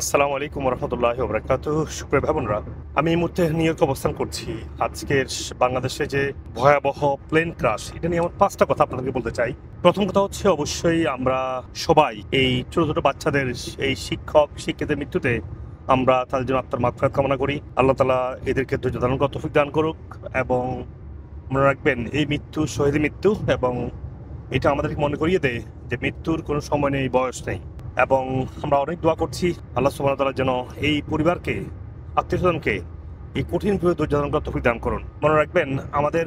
আসসালামু আলাইকুম রহমতুল্লাহি ওয়া বারাকাতুহু। সুপ্রিয় ভাই বোনেরা, আমি এই মুহূর্তে নিউ ইয়র্কে অবস্থান করছি। আজকের বাংলাদেশে যে ভয়াবহ প্লেন ক্রাশ, এটা নিয়ে আমার 5টা কথা আপনাদেরকে বলতে চাই। প্রথম কথা হচ্ছে, অবশ্যই আমরা সবাই এই ছোট ছোট বাচ্চাদের, এই শিক্ষক শিক্ষিতের মৃত্যুতে আমরা তাদের জন্য আত্মার মাগফিরাত কামনা করি। আল্লাহ তাআলা এদেরকে ধৈর্য ধারণ করার তৌফিক দান করুক। এবং মনে রাখবেন, এই মৃত্যু শহীদের মৃত্যু, এবং এটা আমাদেরকে মনে করিয়ে দেয় যে মৃত্যুর কোনো সময় নেই, বয়স নেই। এবং আমরা অনেক দোয়া করছি আল্লাহ সুবহানাহু ওয়া তাআলা যেন এই পরিবারকে, আত্মীয়স্বজনকে এই কঠিন ভাবে ধৈর্য ধারণ করার তৌফিক দান করুন। মনে রাখবেন, আমাদের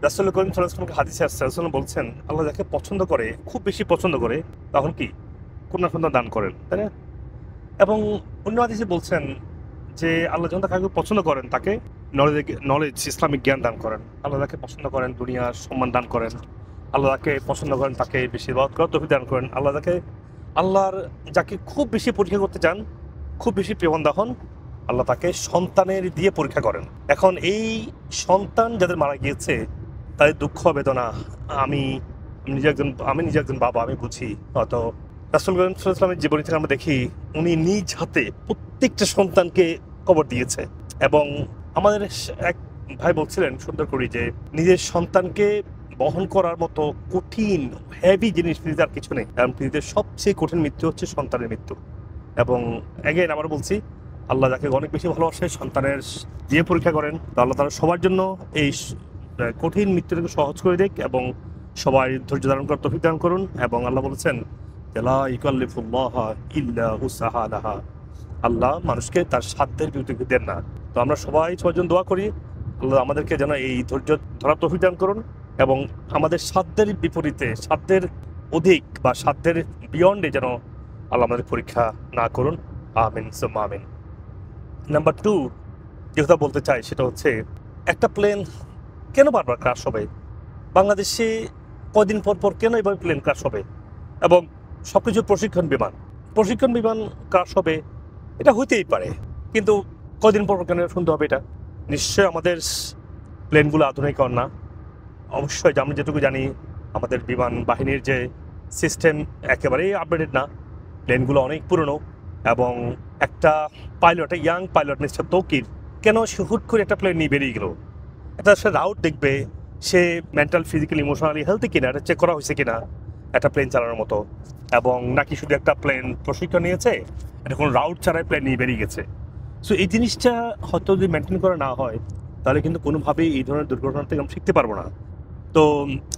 রাসূল করিম সাল্লাল্লাহু আলাইহি ওয়াসাল্লামকে হাদিসে আসছে, রাসূল বলছেন আল্লাহ যাকে পছন্দ করে, খুব বেশি পছন্দ করে, তখন কি কন্যা সন্তান দান করেন, তাই না? এবং অন্য হাদিসে বলছেন যে আল্লাহ যখন তাকে পছন্দ করেন, তাকে নলেজ ইসলামিক জ্ঞান দান করেন। আল্লাহ যাকে পছন্দ করেন, দুনিয়ার সম্মান দান করেন। আল্লাহ যাকে পছন্দ করেন, তাকে বেশি ইবাদত করার তৌফিক দান করেন। আল্লাহর যাকে খুব বেশি পরীক্ষা করতে চান, খুব বেশি প্রিয়বান্ধা হন, আল্লাহ তাকে সন্তানের দিয়ে পরীক্ষা করেন। এখন এই সন্তান যাদের মারা গিয়েছে, তাদের দুঃখ বেদনা আমি নিজে একজন বাবা, আমি বুঝি। হয়তো রাসূল করিম সাল্লাল্লাহু আলাইহি ওয়াসাল্লামের জীবনী থেকে আমরা দেখি, উনি নিজ হাতে প্রত্যেকটা সন্তানকে কবর দিয়েছে। এবং আমাদের এক ভাই বলছিলেন সুন্দর করে যে নিজের সন্তানকে বহন করার মতো কঠিন হেভি জিনিস পৃথিবীতে আর কিছু নেই। কারণ পৃথিবীতে সবচেয়ে কঠিন মৃত্যু হচ্ছে সন্তানের মৃত্যু। এবং এগেইন আবার বলছি, আল্লাহ যাকে অনেক বেশি ভালোবাসে, সন্তানের দিয়ে পরীক্ষা করেন। তো আল্লাহ তাআলা সবার জন্য এই কঠিন মৃত্যুটাকে সহজ করে দিক, এবং সবাই ধৈর্য ধারণ করার তৌফিক দান করুন। এবং আল্লাহ বলেছেন, লা ইউকাল্লিফুল্লাহা ইল্লা উসআহা, আল্লাহ মানুষকে তার সাধ্যের বিরুদ্ধে দেন না। তো আমরা সবাই সবার জন্য দোয়া করি, আল্লাহ আমাদেরকে যেন এই ধৈর্য ধরার তৌফিক দান করুন, এবং আমাদের সাধ্যের বিপরীতে, সাধ্যের অধিক বা সাধ্যের বিয়ন্ডে যেন আল্লাহ আমাদের পরীক্ষা না করুন। আমিন সুম্মা আমিন। নাম্বার 2 যে কথা বলতে চাই, সেটা হচ্ছে, একটা প্লেন কেন বারবার ক্রাশ হবে? বাংলাদেশে কদিন পর পর কেন এভাবে প্লেন ক্রাশ হবে? এবং সবকিছু প্রশিক্ষণ বিমান ক্রাশ হবে, এটা হইতেই পারে। কিন্তু কদিন পর কেন শুনতে হবে এটা? নিশ্চয় আমাদের প্লেনগুলো আধুনিকরণ না। অবশ্যই আমি যেটুকু জানি, আমাদের বিমান বাহিনীর যে সিস্টেম একেবারেই আপডেটেড না। প্লেনগুলো অনেক পুরনো। এবং একটা ইয়াং পাইলট মিস্টার তৌকির, কেন সে হুট করে একটা প্লেন নিয়ে বেরিয়ে গেল? একটা সে রাউট দেখবে, সে মেন্টাল, ফিজিক্যালি, ইমোশনালি হেলথি কিনা, এটা চেক করা হয়েছে কিনা একটা প্লেন চালানোর মতো। এবং নাকি শুধু একটা প্লেন প্রশিক্ষণ নিয়েছে, এটা কোনো রাউট ছাড়াই প্লেন নিয়ে বেরিয়ে গেছে। সো এই জিনিসটা হয়তো যদি মেনটেন করা না হয়, তাহলে কিন্তু কোনোভাবেই এই ধরনের দুর্ঘটনা থেকে আমরা শিখতে পারবো না। তো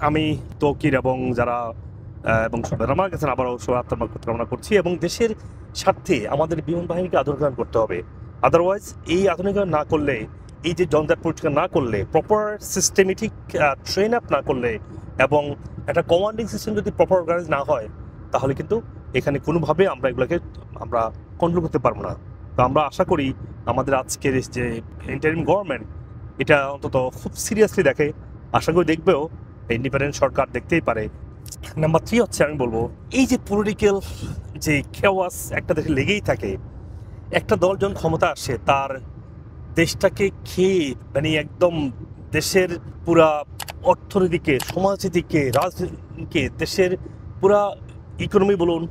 আমি তৌকির এবং যারা এবং যারা মারা গেছেন, আবারও সবার আত্মার মাগফিরাত কামনা করছি। এবং দেশের স্বার্থে আমাদের বিমান বাহিনীকে আধুনিকায়ন করতে হবে। আদারওয়াইজ এই আধুনিকায়ন না করলে, এই যে জঞ্জাট পরিষ্কার না করলে, প্রপার সিস্টেমেটিক ট্রেন আপ না করলে, এবং একটা কমান্ডিং সিস্টেম যদি প্রপার অর্গানাইজ না হয়, তাহলে কিন্তু এখানে কোনোভাবে আমরা এগুলোকে কন্ট্রোল করতে পারবো না। তো আমরা আশা করি আমাদের আজকের যে ইন্টারিম গভর্নমেন্ট, এটা অন্তত খুব সিরিয়াসলি দেখে। আশা করি দেখবেও, ইন্ডিপেন্ডেন্ট সরকার দেখতেই পারে। নাম্বার 3 হচ্ছে, আমি বলবো, এই যে পলিটিক্যাল যে খেওয়াস একটা দেশে লেগেই থাকে, একটা দল যখন ক্ষমতা আসে, তার দেশটাকে খেয়ে, মানে একদম দেশের পুরা অর্থনীতিকে, সমাজনীতিকে, রাজনীতিকে, দেশের পুরা ইকোনমি বলুন,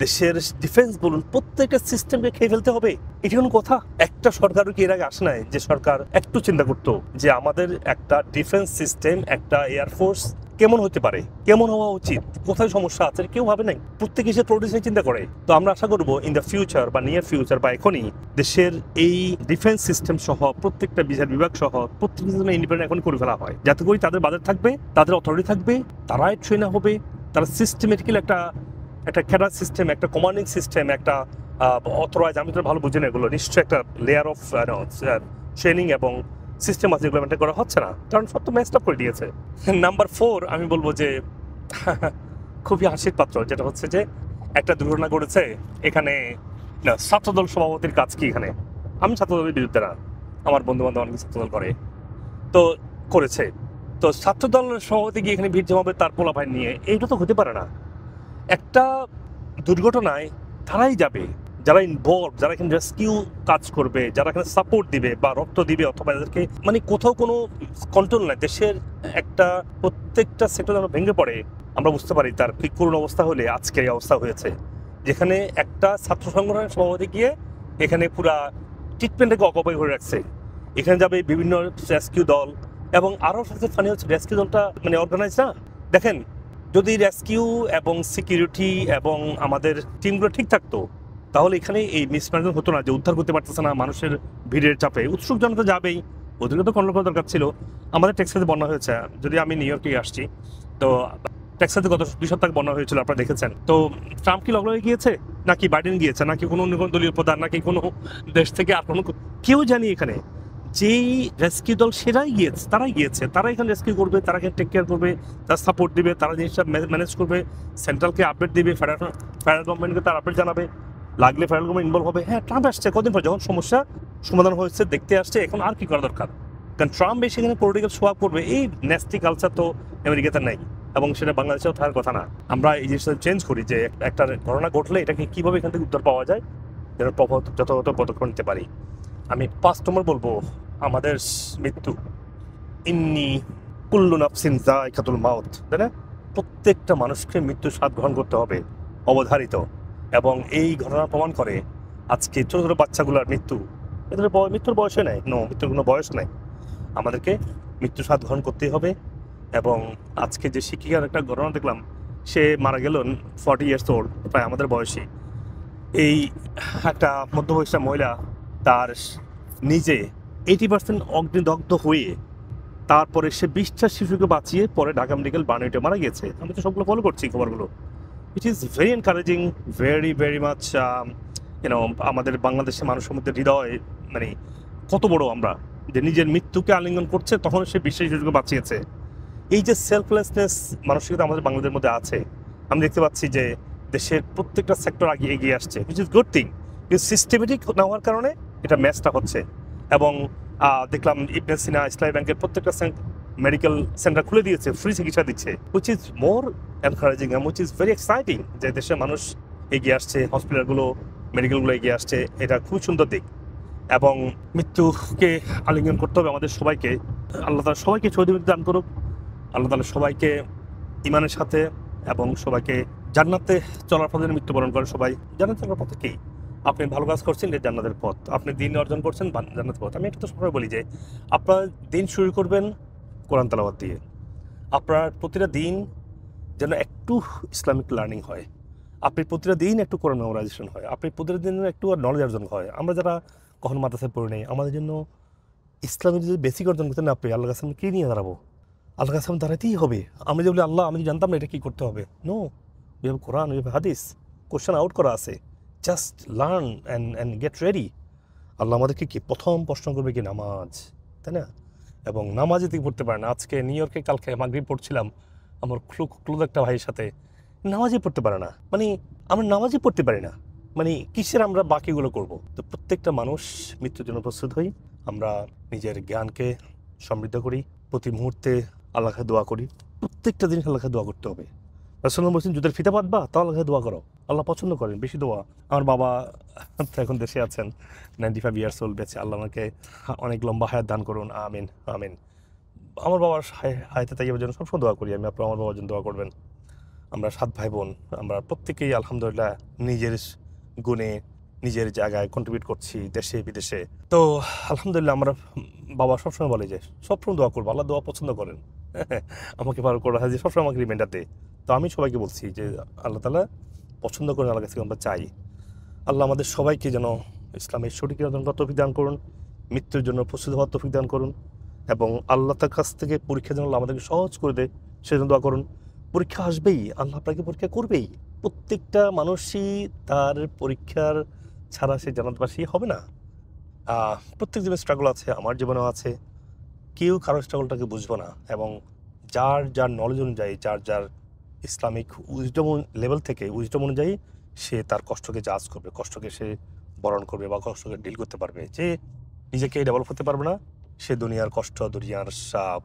দেশের ডিফেন্স বলুন, প্রত্যেকটা সিস্টেমকে খেয়ে ফেলতে হবে। এটা কোনো কথা? একটা সরকারও কি এর আগে আসে নাই যে সরকার একটু চিন্তা করতো যে আমাদের একটা ডিফেন্স সিস্টেম, একটা এয়ারফোর্স কেমন হতে পারে, কেমন হওয়া উচিত, কোথায় সমস্যা আছে? কেউ ভাবে নাই। প্রত্যেকে সে প্রোডিউস চিন্তা করে। তো আমরা আশা করবো ইন দ্য ফিউচার বা নিয়ার ফিউচার বা এখনই, দেশের এই ডিফেন্স সিস্টেম সহ প্রত্যেকটা বিচার বিভাগ সহ প্রত্যেকটা ইন্ডিপেন্ডেন্ট এখন করে ফেলা হয়, যাতে করে তাদের বাজার থাকবে, তাদের অথরিটি থাকবে, তারাই ট্রেন হবে, তারা সিস্টেমেটিক্যালি একটা ক্যাডার সিস্টেম, একটা কমান্ডিং সিস্টেম, একটা অথরাইজ, আমি তো ভালো বুঝি না এগুলো, নিশ্চয়ই একটা লেয়ার অফ ট্রেনিং এবং সিস্টেম আছে, যেগুলো মেনটেন করা হচ্ছে না, কারণ সব তো মেসড আপ করে দিয়েছে। নাম্বার 4 আমি বলবো যে খুবই হাসির পাত্র, যেটা হচ্ছে যে একটা দুর্ঘটনা ঘটেছে এখানে। ছাত্রদল সভাপতির কাজ কি এখানে? আমি ছাত্রদলের বিরুদ্ধে না, আমার বন্ধু বান্ধব অনেক ছাত্রদল তো করেছে। তো ছাত্রদল সভাপতি গিয়ে এখানে ভিড় জমাবে তার পোলাপাইন নিয়ে, এইটা তো হতে পারে না। একটা দুর্ঘটনায় তারাই যাবে যারা ইনভলভ, যারা এখানে রেস্কিউ কাজ করবে, যারা এখানে সাপোর্ট দিবে বা রক্ত দিবে, অথবা এদেরকে, মানে কোথাও কোনো কন্ট্রোল নাই। দেশের একটা প্রত্যেকটা সেক্টর আমরা ভেঙে পড়ে, আমরা বুঝতে পারি তার ঠিক করুণ অবস্থা হলে আজকের এই অবস্থা হয়েছে, যেখানে একটা ছাত্র সংগঠনের সভাপতি গিয়ে এখানে পুরা ট্রিটমেন্টটাকে অকুপাই করে রাখছে। এখানে যাবে বিভিন্ন রেস্কিউ দল, এবং আরও সবচেয়ে ফানি হচ্ছে রেস্কিউ দলটা মানে অর্গানাইজ না। দেখেন, যদি রেস্কিউ এবং সিকিউরিটি এবং আমাদের টিমগুলো ঠিক থাকতো, তাহলে এখানে এই মিসম্যানেজমেন্ট হতো না, যে উদ্ধার করতে পারতেছে না মানুষের ভিড়ের চাপে। উৎসুক জনতা যাবেই, ওদেরকে তো কন্ট্রোল করা দরকার ছিল। আমাদের টেক্সাসে বন্যা হয়েছে, যদি আমি নিউ ইয়র্কে আসছি, তো টেক্সাসে গত 2 সপ্তাহ বন্যা হয়েছিল, আপনারা দেখেছেন। তো ট্রাম্প কি লগ্ন হয়ে গিয়েছে, নাকি বাইডেন গিয়েছে, নাকি কোনো অন্য কোনো দলীয় প্রধান, নাকি কোনো দেশ থেকে আর কোনো কেউ জানি এখানে যেই রেস্কিউ দল সেরাই গিয়েছে, তারা এখানে রেস্কিউ করবে, তারা এখানে টেক কেয়ার করবে, তারা সাপোর্ট দিবে, তারা জিনিসটা ম্যানেজ করবে, সেন্ট্রালকে আপডেট দিবে, ফেডারেল গভর্নমেন্টকে তার আপডেট জানাবে, লাগলে ফেডারেল গভর্নমেন্ট ইনভলভ হবে। হ্যাঁ, ট্রাম্প আসছে কদিন পর, যখন সমস্যা সমাধান হয়েছে দেখতে আসছে, এখন আর কি করা দরকার? কারণ ট্রাম্প এসে এখানে পলিটিক্যাল শো আপ করবে, এই ন্যাস্টি কালচার তো আমেরিকাতে নেই, এবং সেটা বাংলাদেশেও থাকার কথা না। আমরা এই জিনিসটা চেঞ্জ করি, যে একটা ঘটনা ঘটলে এটাকে কীভাবে এখান থেকে উদ্ধার পাওয়া যায়, যেন যথাযথ পদক্ষেপ নিতে পারি। আমি 5 নম্বর বলবো, আমাদের মৃত্যু, ইন্নি কুল্লু নাফসিন যায়কাতুল মাউত, তাই না? প্রত্যেকটা মানুষকে মৃত্যুর স্বাদ গ্রহণ করতে হবে, অবধারিত। এবং এই ঘটনা প্রমাণ করে আজকে ছোটো ছোটো বাচ্চাগুলোর মৃত্যু, এদের মৃত্যুর বয়সে নেই, মৃত্যুর কোনো বয়স নেই। আমাদেরকে মৃত্যুর স্বাদ গ্রহণ করতেই হবে। এবং আজকে যে শিক্ষিকার একটা ঘটনা দেখলাম, সে মারা গেল 40 ইয়ার্স ওল্ড, প্রায় আমাদের বয়সী। এই একটা মধ্যবয়স্ক মহিলা তার নিজে 80% অগ্নিদগ্ধ হয়ে, তারপরে সে 20টা শিশুকে বাঁচিয়ে পরে ঢাকা মেডিকেল বার্নেটে মারা গেছে। আমি তো সবগুলো ফলো করছি খবরগুলো। It is very encouraging, very much. আমাদের বাংলাদেশের মানুষের মধ্যে হৃদয়, মানে কত বড় আমরা, যে নিজের মৃত্যুকে আলিঙ্গন করছে, তখন সে 20টা শিশুকে বাঁচিয়েছে। এই যে সেলফলেসনেস মানসিকতা আমাদের বাংলাদেশের মধ্যে আছে, আমি দেখতে পাচ্ছি যে দেশের প্রত্যেকটা সেক্টর এগিয়ে আসছে, হুইচ ইজ গুড থিং। কিন্তু সিস্টেমেটিক না হওয়ার কারণে এটা ম্যাচটা হচ্ছে। এবং দেখলাম ইবনে সিনা ইসলামী ব্যাংকের প্রত্যেকটা মেডিকেল সেন্টার খুলে দিয়েছে, ফ্রি চিকিৎসা দিচ্ছে, হুইচ ইজ মোর এনকারেজিং এবং হুইচ ইজ ভেরি এক্সাইটিং, যে দেশের মানুষ এগিয়ে আসছে, হসপিটালগুলো, মেডিকেলগুলো এগিয়ে আসছে। এটা খুব সুন্দর দিক। এবং মৃত্যুকে আলিঙ্গন করতে হবে আমাদের সবাইকে। আল্লাহ তাআলা সবাইকে শহীদ দান করুক। আল্লাহ তাআলা সবাইকে ইমানের সাথে এবং সবাইকে জান্নাতে চলার পথে মৃত্যুবরণ করে। সবাই জান্নাতে চলার পথে কি, আপনি ভালো কাজ করছেন, এটা জান্নাতের পথ। আপনি দিন অর্জন করছেন, জান্নাতের পথ। আমি একটা সময় বলি যে আপনার দিন শুরু করবেন কোরআন তেলাওয়াত দিয়ে। আপনার প্রতিটা দিন যেন একটু ইসলামিক লার্নিং হয়, আপনি প্রতিটা দিন একটু কোরআন মেমোরাইজেশন হয়, আপনি প্রতিটা দিন একটু নলেজ অর্জন হয়। আমরা যারা কখনো মাদ্রাসায় পড়ি নাই, আমাদের জন্য ইসলামের যদি বেসিক অর্জন করতে না পারি, আল্লাহ কাছে আমি কী নিয়ে দাঁড়াবো? আল্লাহ কাছে দাঁড়াতেই হবে। আমি যে বলি আল্লাহ, আমি জানতাম না এটা কী করতে হবে। No, we have Quran, we have hadith, question out করা আছে, just learn and get ready. Allah আমাদেরকে কি প্রথম প্রশ্ন করবে কি? নামাজ, তাই না? এবং নামাজই থেকে পড়তে পারে না। আজকে নিউ ইয়র্কে কালকে মাগরিব পড়ছিলাম আমার ক্লোজ একটা ভাইয়ের সাথে, নামাজই পড়তে পারে না। মানে আমরা নামাজই পড়তে পারি না, মানে কিসের আমরা বাকিগুলো করব? তো প্রত্যেকটা মানুষ মৃত্যুর জন্য প্রস্তুত হই, আমরা নিজের জ্ঞানকে সমৃদ্ধ করি, প্রতি মুহূর্তে আল্লাহকে দোয়া করি। প্রত্যেকটা জিনিস আল্লাহকে দোয়া করতে হবে। রাসূলুল্লাহ বলছেন, যুদ্ধের ফিতা বাঁধবা তাও আল্লাহকে দোয়া করো, আল্লাহ পছন্দ করেন বেশি দোয়া। আমার বাবা তো এখন দেশে আছেন, 95 ইয়ার্স ওল্ড, বেঁচে। আল্লাহ আমাকে অনেক লম্বা হায়াত দান করুন, আমিন আমিন। আমার বাবার হায়াতে তাইয়ের জন্য সবসময় দোয়া করি আমি। আপনার আমার বাবার জন্য দোয়া করবেন। আমরা 7 ভাই বোন, আমরা প্রত্যেকেই আলহামদুলিল্লাহ নিজের গুণে নিজের জায়গায় কন্ট্রিবিউট করছি, দেশে বিদেশে। তো আলহামদুলিল্লাহ, আমরা বাবা সবসময় বলে যে সবসময় দোয়া করবো, আল্লাহ দোয়া পছন্দ করেন। আমাকে ভালো করে যে সবসময় আমাকে রিমাইন্ডার দেয়। তো আমি সবাইকে বলছি যে আল্লাহ তাআলা পছন্দ করেন, আল্লাহ কাছে আমরা চাই। আল্লাহ আমাদের সবাইকে যেন ইসলামের সঠিক তৌফিক দান করুন, মৃত্যুর জন্য প্রস্তুত হওয়ার তৌফিক দান করুন, এবং আল্লাহ তার কাছ থেকে পরীক্ষা যেন আমাদেরকে সহজ করে দেয়, সেজন্য দোয়া করুন। পরীক্ষা আসবেই, আল্লাহ আপনাকে পরীক্ষা করবেই। প্রত্যেকটা মানুষই তার পরীক্ষার ছাড়া সে জান্নাতবাসী হবে না। প্রত্যেক জীবনে স্ট্রাগল আছে, আমার জীবনেও আছে। কেউ কারোর স্ট্রাগলটাকে বুঝবো না। এবং যার যার নলেজ অনুযায়ী, যার যার ইসলামিক উইজডম লেভেল থেকে উইজডম অনুযায়ী সে তার কষ্টকে জাজ করবে, কষ্টকে সে বরণ করবে বা কষ্টকে ডিল করতে পারবে। যে নিজেকে ডেভেলপ হতে পারবে না, সে দুনিয়ার কষ্ট, দুনিয়ার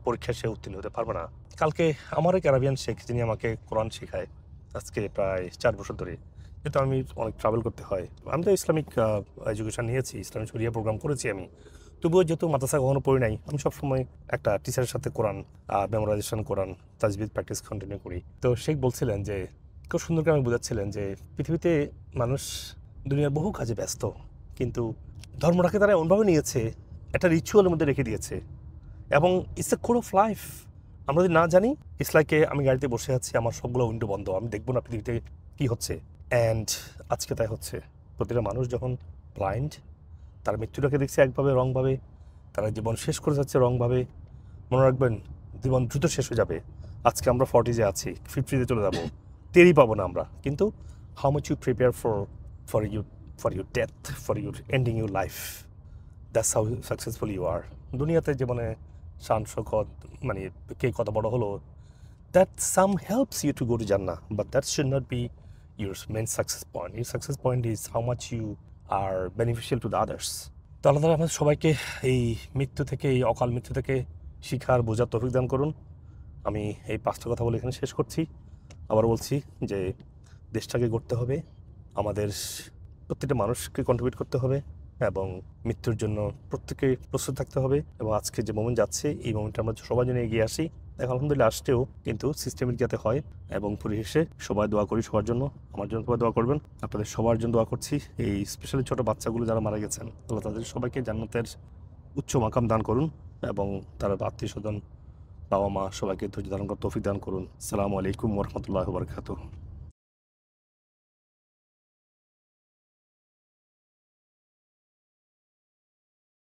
পরীক্ষায় সে উত্তীর্ণ হতে পারবে না। কালকে আমার এক আরাবিয়ান শেখ, যিনি আমাকে কোরআন শেখায় আজকে প্রায় 4 বছর ধরে, যেহেতু আমি অনেক ট্রাভেল করতে হয়। আমি তো ইসলামিক এডুকেশন নিয়েছি, ইসলামিক শরিয়া প্রোগ্রাম করেছি আমি। তবুও যেহেতু মাদ্রাসা কখনো পড়ি নাই, আমি সবসময় একটা টিচারের সাথে কোরআন মেমোরাইজেশন, কোরআন তাজবিদ প্র্যাকটিস কন্টিনিউ করি। তো শেখ বলছিলেন যে, খুব সুন্দর করে আমি বোঝাচ্ছিলেন যে পৃথিবীতে মানুষ দুনিয়ার বহু কাজে ব্যস্ত, কিন্তু ধর্মটাকে তারা এমনভাবে নিয়েছে, একটা রিচুয়ালের মধ্যে রেখে দিয়েছে, এবং it's a code of life. আমরা যদি না জানি, ইটস লাইকে আমি গাড়িতে বসে আছি, আমার সবগুলো উইন্ডো বন্ধ, আমি দেখবো না পৃথিবীতে কী হচ্ছে। অ্যান্ড আজকে তাই হচ্ছে। প্রতিটা মানুষ যখন ব্লাইন্ড, তারা মৃত্যুটাকে দেখছে একভাবে, রংভাবে, তারা জীবন শেষ করে যাচ্ছে রংভাবে। মনে রাখবেন, জীবন দ্রুত শেষ হয়ে যাবে। আজকে আমরা 40-এ আছি, 50-তে চলে যাবো, টেরই পাবো না আমরা। কিন্তু how much you prepare for your death, for your ending your life, that's how successful you are. দুনিয়াতে জীবনে শান শৌকত, মানে কে কত বড় হলো, that some helps you to go to Jannah, but that should not be your main success point. Your success point is how much you are beneficial to the others. তো আল্লাহ তাআলা আমাদের সবাইকে এই মৃত্যু থেকে, এই অকাল মৃত্যু থেকে শিখার বোঝার তৌফিক দান করুন। আমি এই 5টা কথা বলে এখানে শেষ করছি। আবার বলছি যে দেশটাকে গড়তে হবে, আমাদের প্রত্যেকটা মানুষকে কন্ট্রিবিউট করতে হবে, এবং মৃত্যুর জন্য প্রত্যেকে প্রস্তুত থাকতে হবে। এবং আজকে যে মোমেন্ট যাচ্ছে, এই মোমেন্টে আমরা সবাই জন্য এগিয়ে আসি। দেখো আলহামদুলিল্লাহ আসতেও, কিন্তু সিস্টেমিক যাতে হয়। এবং পরিশেষে সবাই দোয়া করি সবার জন্য, আমার জন্য সবাই দোয়া করবেন, আপনাদের সবার জন্য দোয়া করছি। এই স্পেশালি ছোটো বাচ্চাগুলো যারা মারা গেছেন, আল্লাহ তাদের সবাইকে জান্নাতের উচ্চ মাকাম দান করুন, এবং তার আত্মীয় স্বজন, বাবা মা সবাইকে ধৈর্য ধারণ করার তৌফিক দান করুন। আসসালামু আলাইকুম ওয়া রাহমাতুল্লাহি ওয়া বারাকাতুহু।